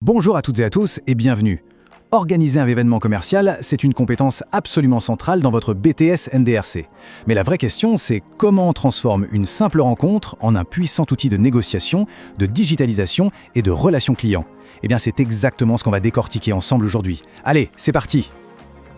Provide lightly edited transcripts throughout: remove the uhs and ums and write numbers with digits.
Bonjour à toutes et à tous et bienvenue. Organiser un événement commercial, c'est une compétence absolument centrale dans votre BTS NDRC. Mais la vraie question, c'est comment on transforme une simple rencontre en un puissant outil de négociation, de digitalisation et de relation client. Eh bien, c'est exactement ce qu'on va décortiquer ensemble aujourd'hui. Allez, c'est parti!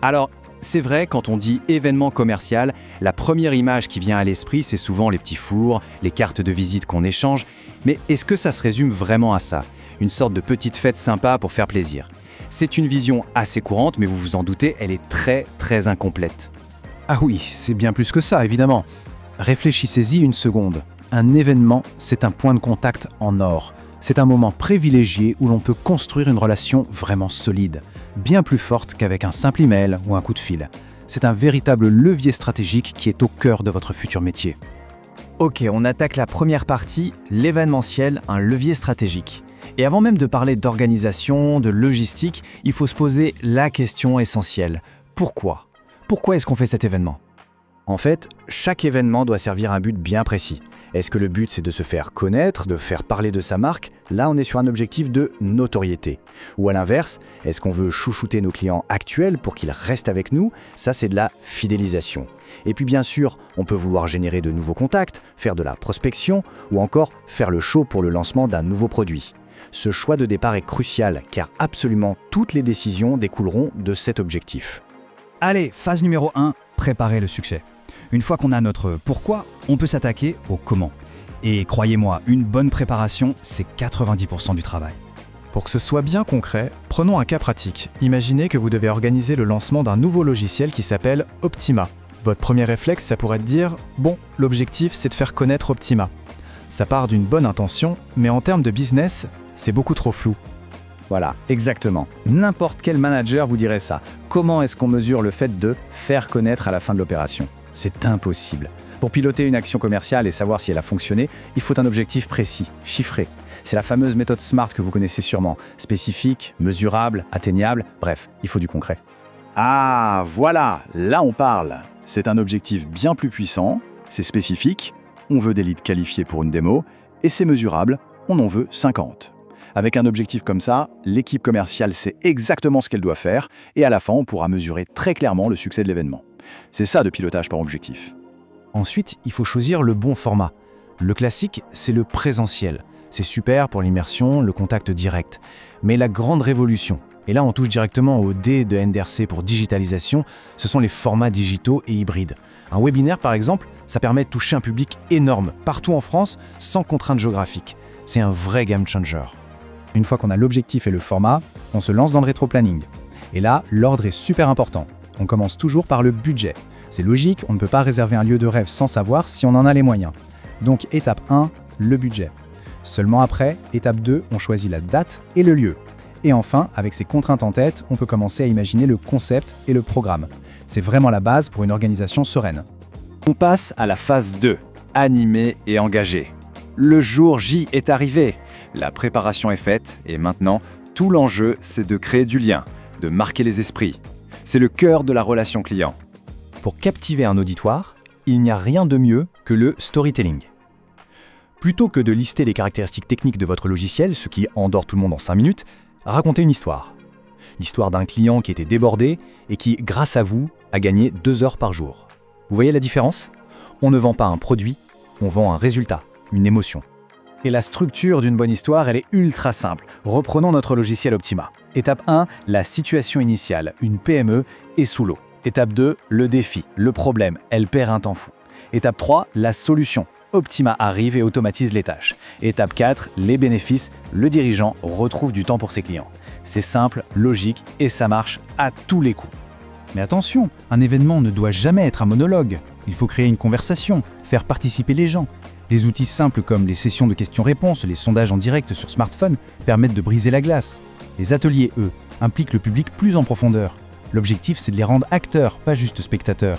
Alors, c'est vrai, quand on dit événement commercial, la première image qui vient à l'esprit, c'est souvent les petits fours, les cartes de visite qu'on échange. Mais est-ce que ça se résume vraiment à ça? Une sorte de petite fête sympa pour faire plaisir. C'est une vision assez courante, mais vous vous en doutez, elle est très incomplète. Ah oui, c'est bien plus que ça, évidemment. Réfléchissez-y une seconde. Un événement, c'est un point de contact en or. C'est un moment privilégié où l'on peut construire une relation vraiment solide, bien plus forte qu'avec un simple email ou un coup de fil. C'est un véritable levier stratégique qui est au cœur de votre futur métier. Ok, on attaque la première partie, l'événementiel, un levier stratégique. Et avant même de parler d'organisation, de logistique, il faut se poser la question essentielle. Pourquoi? Pourquoi est-ce qu'on fait cet événement? En fait, chaque événement doit servir un but bien précis. Est-ce que le but c'est de se faire connaître, de faire parler de sa marque? Là, on est sur un objectif de notoriété. Ou à l'inverse, est-ce qu'on veut chouchouter nos clients actuels pour qu'ils restent avec nous? Ça, c'est de la fidélisation. Et puis bien sûr, on peut vouloir générer de nouveaux contacts, faire de la prospection ou encore faire le show pour le lancement d'un nouveau produit. Ce choix de départ est crucial car absolument toutes les décisions découleront de cet objectif. Allez, phase numéro 1, préparer le succès. Une fois qu'on a notre pourquoi, on peut s'attaquer au comment. Et croyez-moi, une bonne préparation, c'est 90% du travail. Pour que ce soit bien concret, prenons un cas pratique. Imaginez que vous devez organiser le lancement d'un nouveau logiciel qui s'appelle Optima. Votre premier réflexe, ça pourrait être de dire « Bon, l'objectif, c'est de faire connaître Optima ». Ça part d'une bonne intention, mais en termes de business, c'est beaucoup trop flou. Voilà, exactement. N'importe quel manager vous dirait ça. Comment est-ce qu'on mesure le fait de faire connaître à la fin de l'opération? C'est impossible. Pour piloter une action commerciale et savoir si elle a fonctionné, il faut un objectif précis, chiffré. C'est la fameuse méthode SMART que vous connaissez sûrement. Spécifique, mesurable, atteignable, bref, il faut du concret. Ah, voilà, là on parle. C'est un objectif bien plus puissant, c'est spécifique, on veut des leads qualifiés pour une démo, et c'est mesurable, on en veut 50. Avec un objectif comme ça, l'équipe commerciale sait exactement ce qu'elle doit faire, et à la fin, on pourra mesurer très clairement le succès de l'événement. C'est ça de pilotage par objectif. Ensuite, il faut choisir le bon format. Le classique, c'est le présentiel. C'est super pour l'immersion, le contact direct. Mais la grande révolution, et là on touche directement au D de NDRC pour digitalisation, ce sont les formats digitaux et hybrides. Un webinaire par exemple, ça permet de toucher un public énorme, partout en France, sans contrainte géographique. C'est un vrai game changer. Une fois qu'on a l'objectif et le format, on se lance dans le rétro-planning. Et là, l'ordre est super important. On commence toujours par le budget. C'est logique, on ne peut pas réserver un lieu de rêve sans savoir si on en a les moyens. Donc étape 1, le budget. Seulement après, étape 2, on choisit la date et le lieu. Et enfin, avec ces contraintes en tête, on peut commencer à imaginer le concept et le programme. C'est vraiment la base pour une organisation sereine. On passe à la phase 2, animer et engager. Le jour J est arrivé. La préparation est faite et maintenant, tout l'enjeu, c'est de créer du lien, de marquer les esprits. C'est le cœur de la relation client. Pour captiver un auditoire, il n'y a rien de mieux que le storytelling. Plutôt que de lister les caractéristiques techniques de votre logiciel, ce qui endort tout le monde en 5 minutes, racontez une histoire. L'histoire d'un client qui était débordé et qui, grâce à vous, a gagné 2 heures par jour. Vous voyez la différence? On ne vend pas un produit, on vend un résultat, une émotion. Et la structure d'une bonne histoire, elle est ultra simple. Reprenons notre logiciel Optima. Étape 1, la situation initiale, une PME est sous l'eau. Étape 2, le défi, le problème, elle perd un temps fou. Étape 3, la solution. Optima arrive et automatise les tâches. Étape 4, les bénéfices, le dirigeant retrouve du temps pour ses clients. C'est simple, logique et ça marche à tous les coups. Mais attention, un événement ne doit jamais être un monologue. Il faut créer une conversation, faire participer les gens. Les outils simples comme les sessions de questions-réponses, les sondages en direct sur smartphone permettent de briser la glace. Les ateliers, eux, impliquent le public plus en profondeur. L'objectif, c'est de les rendre acteurs, pas juste spectateurs.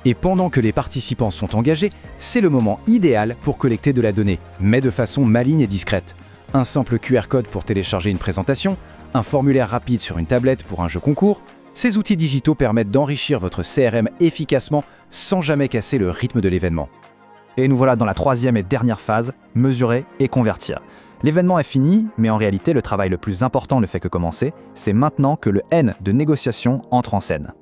Et pendant que les participants sont engagés, c'est le moment idéal pour collecter de la donnée, mais de façon maligne et discrète. Un simple QR code pour télécharger une présentation, un formulaire rapide sur une tablette pour un jeu concours, ces outils digitaux permettent d'enrichir votre CRM efficacement sans jamais casser le rythme de l'événement. Et nous voilà dans la troisième et dernière phase, mesurer et convertir. L'événement est fini, mais en réalité, le travail le plus important ne fait que commencer. C'est maintenant que le N de négociation entre en scène.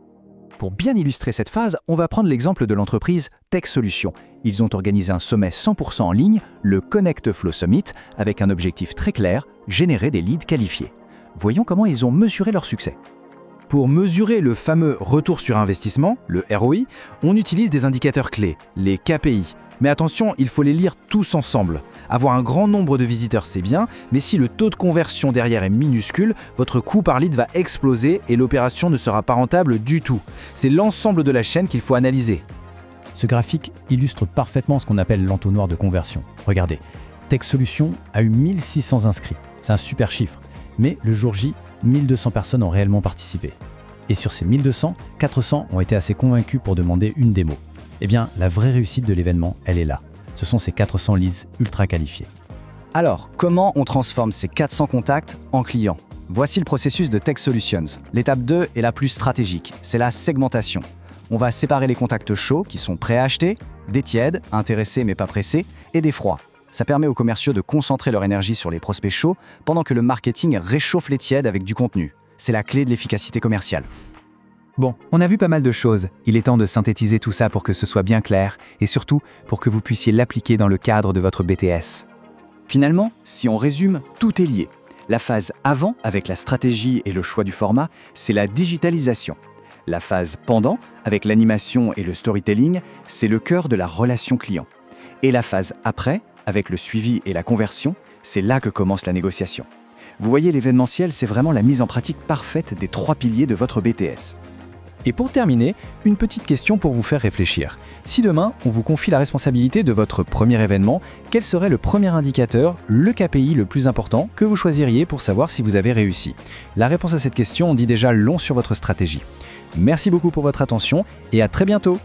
Pour bien illustrer cette phase, on va prendre l'exemple de l'entreprise Tech Solutions. Ils ont organisé un sommet 100% en ligne, le Connect Flow Summit, avec un objectif très clair, générer des leads qualifiés. Voyons comment ils ont mesuré leur succès. Pour mesurer le fameux retour sur investissement, le ROI, on utilise des indicateurs clés, les KPI. Mais attention, il faut les lire tous ensemble. Avoir un grand nombre de visiteurs, c'est bien, mais si le taux de conversion derrière est minuscule, votre coût par lead va exploser et l'opération ne sera pas rentable du tout. C'est l'ensemble de la chaîne qu'il faut analyser. Ce graphique illustre parfaitement ce qu'on appelle l'entonnoir de conversion. Regardez, Tech Solutions a eu 1600 inscrits. C'est un super chiffre. Mais le jour J, 1200 personnes ont réellement participé. Et sur ces 1200, 400 ont été assez convaincus pour demander une démo. Eh bien, la vraie réussite de l'événement, elle est là. Ce sont ces 400 leads ultra qualifiés. Alors, comment on transforme ces 400 contacts en clients? Voici le processus de Tech Solutions. L'étape 2 est la plus stratégique, c'est la segmentation. On va séparer les contacts chauds qui sont prêts à acheter, des tièdes, intéressés mais pas pressés, et des froids. Ça permet aux commerciaux de concentrer leur énergie sur les prospects chauds pendant que le marketing réchauffe les tièdes avec du contenu. C'est la clé de l'efficacité commerciale. Bon, on a vu pas mal de choses. Il est temps de synthétiser tout ça pour que ce soit bien clair et surtout pour que vous puissiez l'appliquer dans le cadre de votre BTS. Finalement, si on résume, tout est lié. La phase avant, avec la stratégie et le choix du format, c'est la digitalisation. La phase pendant, avec l'animation et le storytelling, c'est le cœur de la relation client. Et la phase après, avec le suivi et la conversion, c'est là que commence la négociation. Vous voyez, l'événementiel, c'est vraiment la mise en pratique parfaite des 3 piliers de votre BTS. Et pour terminer, une petite question pour vous faire réfléchir. Si demain, on vous confie la responsabilité de votre premier événement, quel serait le premier indicateur, le KPI le plus important que vous choisiriez pour savoir si vous avez réussi? La réponse à cette question en dit déjà long sur votre stratégie. Merci beaucoup pour votre attention et à très bientôt!